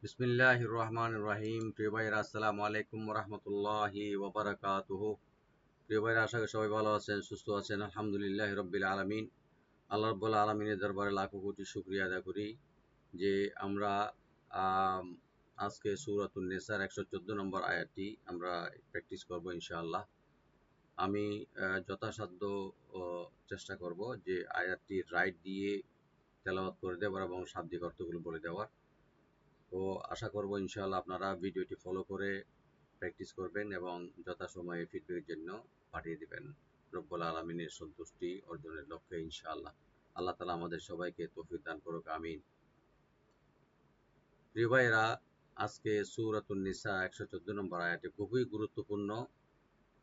বিসমিল্লাহির রহমানির রহিম। প্রিয় ভাইরা, আসসালামু আলাইকুম রহমতুল্লাহি ওবারাকাতুহু। প্রিয় ভাইরা, আশা করি সবাই ভালো আছেন, সুস্থ আছেন। আলহামদুলিল্লাহ রব্বিল আলামিন। আল্লাহ রাব্বুল আলামিনের দরবারে লাখো কোটি শুকরিয়া আদায় করি যে আমরা আম, আজকে সূরাতুন নিসার 114 নম্বর আয়াতটি আমরা প্র্যাকটিস করব ইনশাআল্লাহ। আমি যথাসাধ্য চেষ্টা করব যে আয়াতটি রাইট দিয়ে তেলাওয়াত করে দেওয়ার এবং শাব্দিক অর্থগুলো বলে দেওয়ার। তো আশা করব ইনশাআল্লাহ আপনারা ভিডিওটি ফলো করে প্র্যাকটিস করবেন এবং যথাসময়ে ফিডব্যাকের জন্য পাঠিয়ে দিবেন রব্বুল আলামিনের সন্তুষ্টি অর্জনের লক্ষ্যে ইনশাআল্লাহ। আল্লাহ তাআলা আমাদের সবাইকে তৌফিক দান করুক, আমিন। প্রিয় ভাইয়েরা, আজকে সূরাতুন নিসা 114 নম্বর আয়াতে খুবই গুরুত্বপূর্ণ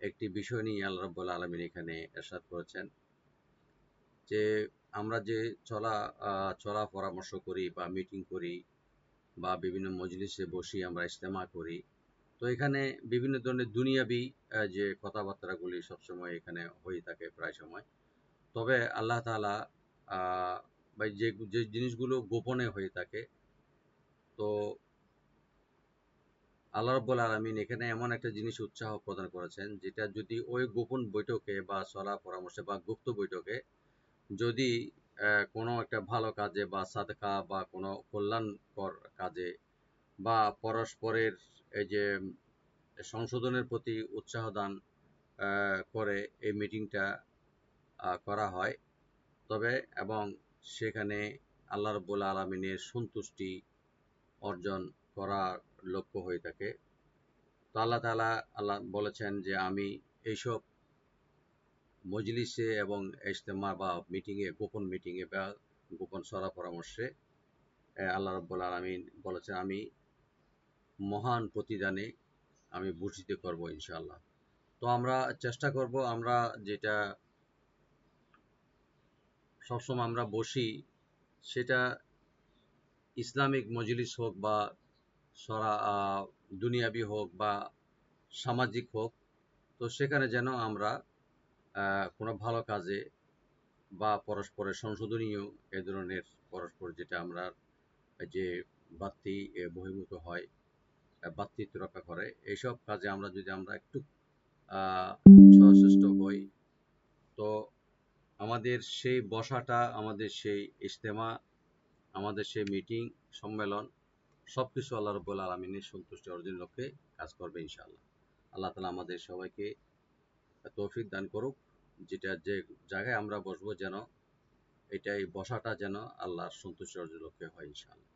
একটি বিষয় নিয়ে আল্লাহ রাব্বুল আলামিন এখানে ইরশাদ করেছেন যে আমরা যে চলা পরামর্শ করি বা মিটিং করি বা বিভিন্ন মজলিসে বসি, আমরা ইজতেমা করি। তো এখানে বিভিন্ন ধরনের দুনিয়াবি যে কথাবার্তাগুলি সবসময় এখানে হয়ে থাকে প্রায় সময়। তবে আল্লাহ তাআলা বা যে যে জিনিসগুলো গোপনে হয়ে থাকে, তো আল্লাহ রাব্বুল আলামিন এখানে এমন একটা জিনিস উৎসাহ প্রদান করেছেন, যেটা যদি ওই গোপন বৈঠকে বা সলা পরামর্শে বা গুপ্ত বৈঠকে যদি কোনো একটা ভালো কাজে বা সাদকা বা কোনো কল্যাণকর কাজে বা পরস্পরের এই যে সংশোধনের প্রতি উৎসাহ দান করে এই মিটিংটা করা হয়, তবে এবং সেখানে আল্লাহ রাব্বুল আলামিনের সন্তুষ্টি অর্জন করার লক্ষ্য হয়ে থাকে। তো আল্লাহ বলেছেন যে আমি এইসব মজলিসে এবং ইজতেমা বা মিটিংয়ে, গোপন মিটিংয়ে বা গোপন সলা পরামর্শে আল্লাহ রাব্বুল আলামিন বলেছেন আমি মহান প্রতিদানে আমি ভূষিত করব ইনশাআল্লাহ। তো আমরা চেষ্টা করব, আমরা যেটা সবসময় আমরা বসি, সেটা ইসলামিক মজলিস হোক বা সরা দুনিয়াবি হোক বা সামাজিক হোক, তো সেখানে যেন আমরা কোনো ভালো কাজে বা পরস্পরের সংশোধনীয় এ ধরনের পরস্পর যেটা আমরা যে বাত্তি বহির্ভূত হয়, ভ্রাতৃত্ব রক্ষা করে, এইসব কাজে আমরা একটু সচেষ্ট হই। তো আমাদের সেই বসাটা, আমাদের সেই ইজতেমা, আমাদের সেই মিটিং, সম্মেলন সবকিছু আল্লাহ রাব্বুল আলামিনের সন্তুষ্টি অর্জনের লক্ষ্যে কাজ করবে ইনশাআল্লাহ। আল্লাহ তাআলা আমাদের সবাইকে তৌফিক দান করুক, যেটা যে জায়গায় আমরা বসবো যেন এটাই বসাটা যেন আল্লাহর সন্তুষ্টি অর্জনের লক্ষ্যে হয় ইনশাআল্লাহ।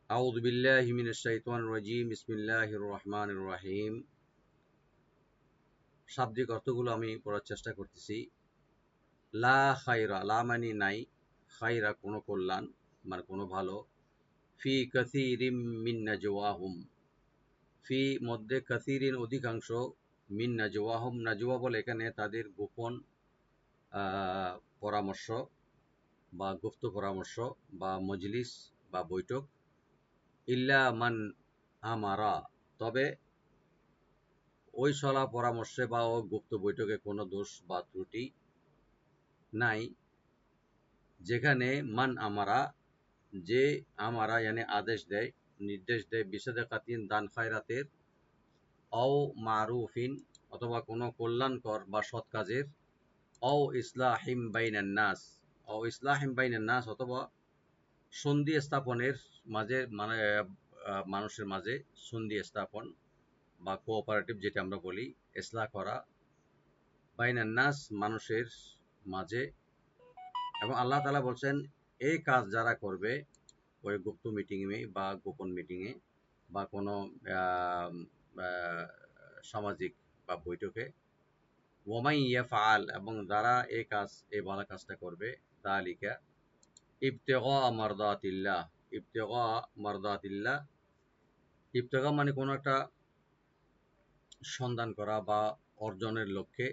আউযু বিল্লাহি মিনাশ শাইতানির রাজীম। বিসমিল্লাহির রহমানির রহিম। শাব্দিক অর্থগুলো আমি পড়ার চেষ্টা করতেছি। লা খায়রা, লা মানে নাই, খায়রা কোনো কল্যাণ মানে কোনো ভালো, ফি কাসীরিম মিন নাজওয়াহুম, ফি মধ্যে, কাসীরিন অধিকাংশ, মিন নাজওয়াহুম, নাজওয়া বলে এখানে তাদের গোপন পরামর্শ বা গুপ্ত পরামর্শ বা মজলিস বা বৈঠক, ইল্লা মান আমারা, তবে ওই সলা পরামর্শে বা ও গুপ্ত বৈঠকে কোনো দোষ বা ত্রুটি নাই, যেখানে মান আমারা, যে আমারা মানে আদেশ দেয়, নির্দেশ দেয়, বিসাদাকাতিন দান খায়রাতের, অও মারুফিন অথবা কোনো কল্যাণকর বা সৎ কাজের, অও ইসলাহিম বাইনান নাস, অও ইসলাহিম বাইনান নাস অথবা সন্ধি স্থাপনের মাঝে, মানে মানুষের মাঝে সন্ধি স্থাপন বা কোঅপারেটিভ যেটা আমরা বলি, ইসলাহ করা, বাইনান নাস মানুষের মাঝে। এবং আল্লাহ তাআলা বলছেন এই কাজ যারা করবে ওই গুপ্ত মিটিংয়ে বা গোপন মিটিংয়ে বা কোনো সামাজিক বা বৈঠকে, ওয়ামাই ইয়াফআল, এবং যারা এই ভালো কাজটা করবে, তালিকা ইবতিগা মারদাতিল্লাহ, ইবতিগা মারদাতিল্লাহ, ইবতিগা মানে কোনো একটা সন্ধান করা বা অর্জনের লক্ষ্যে,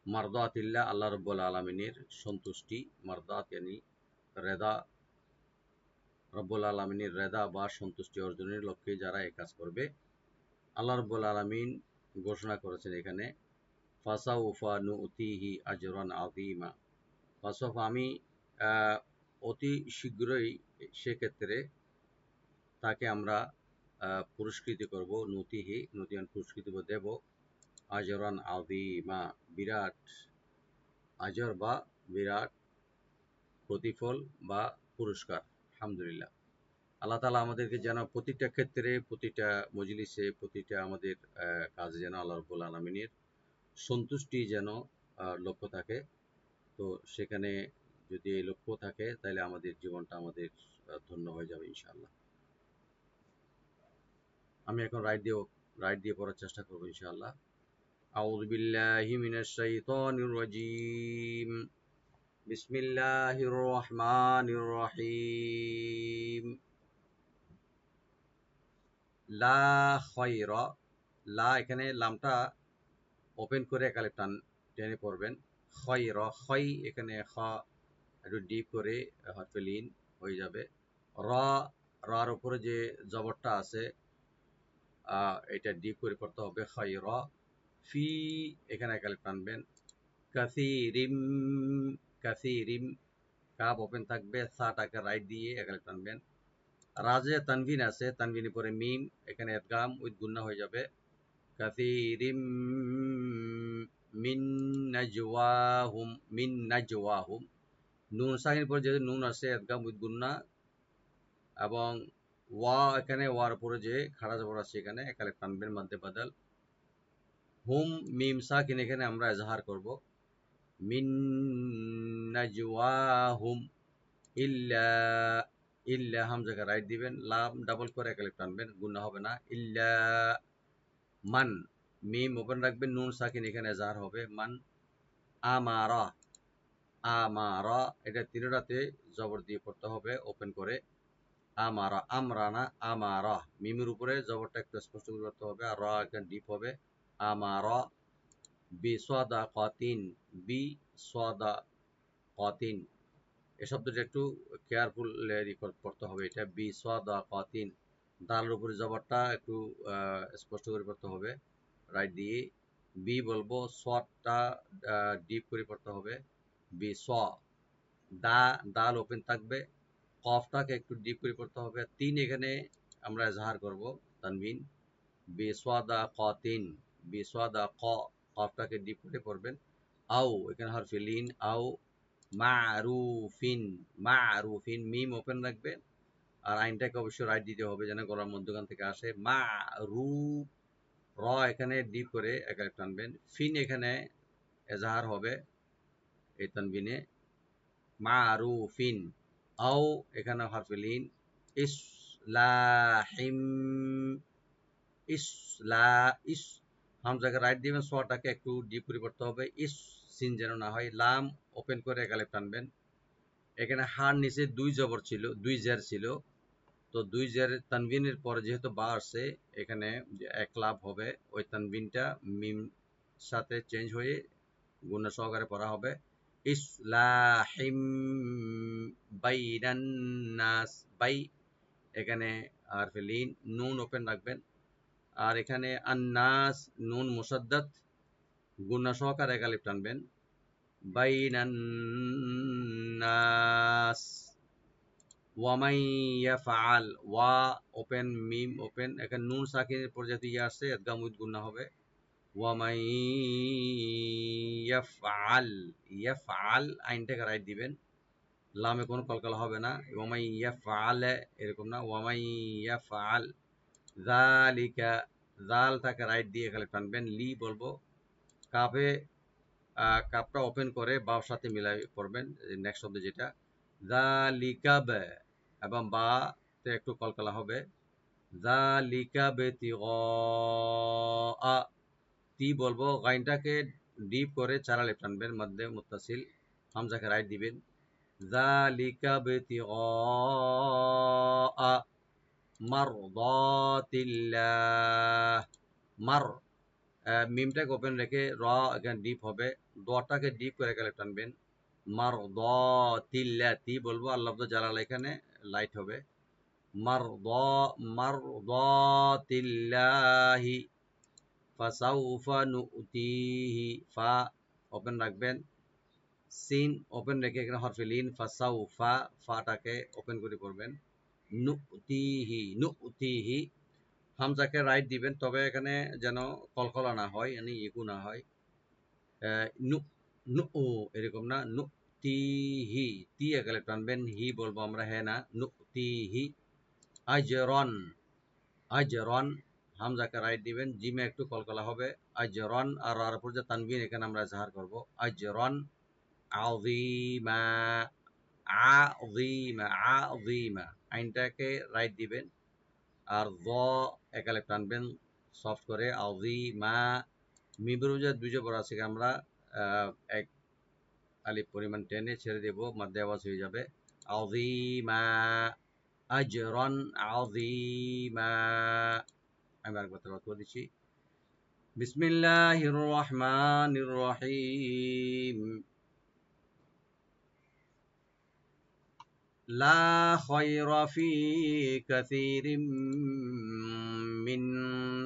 মারদাতিল্লাহ আল্লাহ রাব্বুল আলামিনের সন্তুষ্টি, মারদাত yani রেদা, রব্বুল আলামিনের রেদা বা সন্তুষ্টি অর্জনের লক্ষ্যে যারা এই কাজ করবে, আল্লাহ রাব্বুল আলামিন ঘোষণা করেছেন এখানে ফাসাউফা নুতিহি আজরান আযীমা। ফাসাউফা আমি অতি শীঘ্রই সেক্ষেত্রে তাকে আমরা পুরস্কৃত করব, নতিয়ান পুরস্কৃত দেব আজরান আযীমা, বিরাট আজর বা বিরাট প্রতিফল বা পুরস্কার। আলহামদুলিল্লাহ, আল্লাহ তাআলা আমাদেরকে যেন প্রতিটা ক্ষেত্রে, প্রতিটা মজলিসে, প্রতিটা আমাদের কাজে যেন আল্লাহ রাব্বুল আলামিনের সন্তুষ্টি যেন লক্ষ্য থাকে। তো সেখানে যদি এই লক্ষ্য থাকে তাহলে আমাদের জীবনটা আমাদের ধন্য হয়ে যাবে ইনশাআল্লাহ। আমি এখন রাইট দিয়ে পড়ার চেষ্টা করবো ইনশাআল্লাহ। আউযু বিল্লাহি মিনাশ শাইতানির রাজীম। বিসমিল্লাহির রহমানির রহিম। লা খায়রা, লা এখানে লামটা ওপেন করে একালে টেনে পড়বেন। খায়রা, খাই এখানে খা একটু ডিপ করে হরফে লিন হয়ে যাবে। রা, রার উপরে যে জবরটা আছে এটা ডিপ করে পড়তে হবে খায়রা। ফি এখানে একালে টানবেন। কাসীরিম, কাসীরিম, কাফ ওপেন থাকবে, সাটাকে রাইট দিয়ে একালে টানবেন। রাজে তানভিন আছে, তানভিনের পরে মিম, এখানে ইদগাম উইথ গুন্না হয়ে যাবে। কাসীরিম মিন নাজওয়াহুম, মিন নাজওয়াহুম। নুন সাকিনের পরে যেহেতু নুন আছে, ইদগাম উইথ গুন্না। এবং ওয়া, এখানে ওয়ার উপরে যে খাড়া জবর আছে এখানে একালে টানবেন মধ্যে বাদাল। হুম মিম সাকিন এখানে আমরা এজাহার করব। মিন নাজওয়াহুম ইল্লা, ইল্লা হামজাকে রাইট দিবেন, লাম ডাবল করে একালে টানবেন, গুণা হবে না। ইল্লা মান, মিম ওপেন রাখবেন, নুন সাকিন এখানে এজাহার হবে। মান আমারা, আমারা এটা তিনটাতে জবর দিয়ে পড়তে হবে ওপেন করে। আমারা, আমরা না আমারা, মিমের উপরে জবরটা একটু স্পষ্ট করে পড়তে হবে, আর রা এখানে ডিপ হবে। আমারা বিসাদাকাতিন, বিসাদাকাতিন, এই শব্দটা একটু কেয়ারফুল পড়তে হবে। এটা বিসাদাকাতিন, দালের উপরে জবরটা একটু স্পষ্ট করে পড়তে হবে রাইট দিয়ে। বি বলবো, সটা ডিপ করে পড়তে হবে। বি স, দা, দাল ওপেন থাকবে, কফটাকে একটু ডিপ করে পড়তে হবে। তিন এখানে আমরা এজাহার করব তানবিন। বিসাদা কাতিন, বিসাদা ক, কফটাকে ডিপ করে পড়বেন। আও এখানে হরফে লিন, আও মারুফিন, মারুফিন, মিম ওপেন রাখবে, আর আইনটাকে অবশ্যই রাইট দিতে হবে যেন গলার মধ্যখান থেকে আসে। মারুফ, র এখানে ডিপ করে একালে টানবেন। ফিন এখানে এজাহার হবে এই তানবিনে, মারুফিন। আও এখানে হরফে লিন, ইসলাহিম, ইসলা, ইস হামজাকে রাইট দিবেন, সটাকে একটু ডিপ করে পড়তে হবে, ইস সিন যেন না হয়। লাম ওপেন করে একালে টানবেন। এখানে হার নিচে দুই জবর ছিল, দুই জের ছিল, তো দুই জের তানবিনের পরে যেহেতু বা আসছে এখানে এক লাভ হবে, ওই তানবিনটা মিম সাথে চেঞ্জ হয়ে গুণা সহকারে পড়া হবে। ইসলাহিম বাইনান নাস, বাই এখানে আর লিন, নুন ওপেন রাখবেন, আর এখানে আন্নাস নুন মুসাদ্দাদ গুণা সহকারে একালিফ টানবেন। বাইনান নাস, ওয়ামাই ইয়াফআল, ওয়া ওপেন, মিম ওপেন, এখানে নুন সাকিনের পর যেহেতু ইয়া আসছে ইদগাম উইথ গুন্না হবে। ওয়ামাই ইয়াফআল, ইয়াফআল আইনটাকে রাইট দিবেন, লামে কোনো কলকালা হবে না। ওয়ামাই ইয়াফআল এরকম না, ওয়ামাই ইয়াফআল যালিকা, জালটাকে রাইট দিয়ে এখানে টানবেন। লি বলবো, কাফে কাপটা ওপেন করে বার সাথে মিলাই পড়বেন নেক্সট শব্দ যেটা যালিকাব, এবং বা তে একটু কলকালা হবে। যালিকাব তিগা, তি বলবো, গাইনটাকে ডিপ করে চারা লেফট টানবেন, মধ্যে মুত্তাসিল, হামজাকে রাইট দিবেন। যালিকাব তিগা মারদাতিল্লাহ, মার মিমটাকে ওপেন রেখে র এখানে ডিপ হবে, দটাকে ডিপ করে এখানে টানবেন। মারদাতিল্লাতি বলবো, আল্লাহ জালাল এখানে লাইট হবে। মারদাতিল্লাহি ফাসাউফা নুতিহি, ফা ওপেন রাখবেন, সিন ওপেন রেখে এখানে হরফে লিন, ফাসাউফা, ফাটাকে ওপেন করে পড়বেন। নুতিহি, হামজাকে রাইট দিবেন, তবে এখানে যেন কলকলা না হয়, মানে ইকু না হয়। নু নু ও এরকম না, নুতিহি, তি একালে টানবেন, হি বলবো আমরা, হ্যাঁ না, নুতিহি। আজরন, আজরন, হামজাকে রাইট দিবেন, জিমে একটু কলকলা হবে। আজরন, আর আর উপর যে তানবিন, এখানে আমরা জাহার করব। আজরন আযীমা, আযীমা, আযীমা, আইনটাকে রাইট দিবেন, আর একালে টানবেন সফট করে। আযীমা, মিমের যে দুই জবর আছে, আমরা এক আলিফ পরিমাণ টেনে ছেড়ে দেব, মাধ্যে আওয়াজ হয়ে যাবে। আযীমা, আজরান আযীমা। আমি আরেকবার তেলাওয়াত করে দিচ্ছি। বিসমিল্লাহির রহমানির রহিম। লা খায়রা ফি কাসীরিম মিন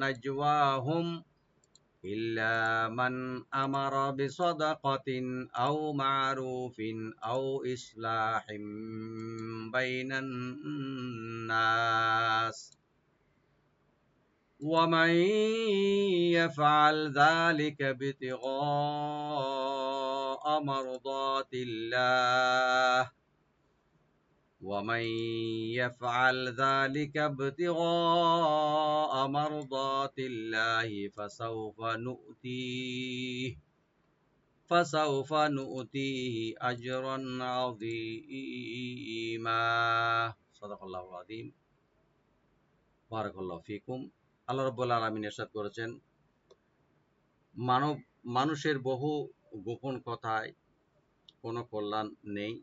নাজওয়াহুম ইল্লা মান আমারা বিসাদাকাতিন আও মা'রুফিন আও ইসলাহিম বাইনান নাস। ومن يفعل ذلك ابتغاء مرضات الله ومن يفعل ذلك ابتغاء مرضات الله فسوف نؤتيه أجرا عظيما صدق الله العظيم বারাকাল্লাহু ফিকুম। আল্লাহ রাব্বুল আলামিন ইরশাদ করেছেন, মানুষের বহু গোপন কথায় কোনো কল্যাণ নেই,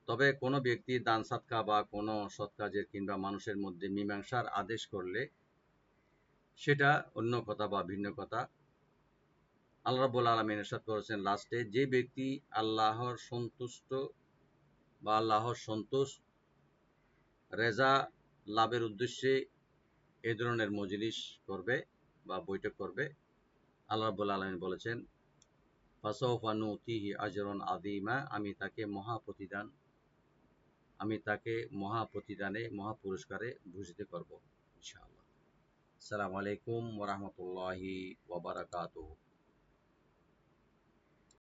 তবে কোনো ব্যক্তি দান সাদকা বা কোনো সৎ কাজের কিংবা মানুষের মধ্যে মীমাংসার আদেশ করলে সেটা অন্য কথা বা ভিন্ন কথা। আল্লাহ রাব্বুল আলামিন ইরশাদ করেছেন লাস্টে, যে ব্যক্তি আল্লাহর সন্তুষ্ট বা আল্লাহর সন্তোষ রেজা লাভের উদ্দেশ্যে এ ধরনের মজলিস করবে বা বৈঠক করবে, আল্লাহ রাব্বুল আলামিন বলেছেন, ফাসাউফা নুতিহি আজরান আযীমা, আমি তাকে মহা প্রতিদানে, মহা পুরস্কারে ভূষিত করব ইনশাআল্লাহ। আসসালামু আলাইকুম ওয়া রাহমাতুল্লাহি ওয়া বারাকাতুহু।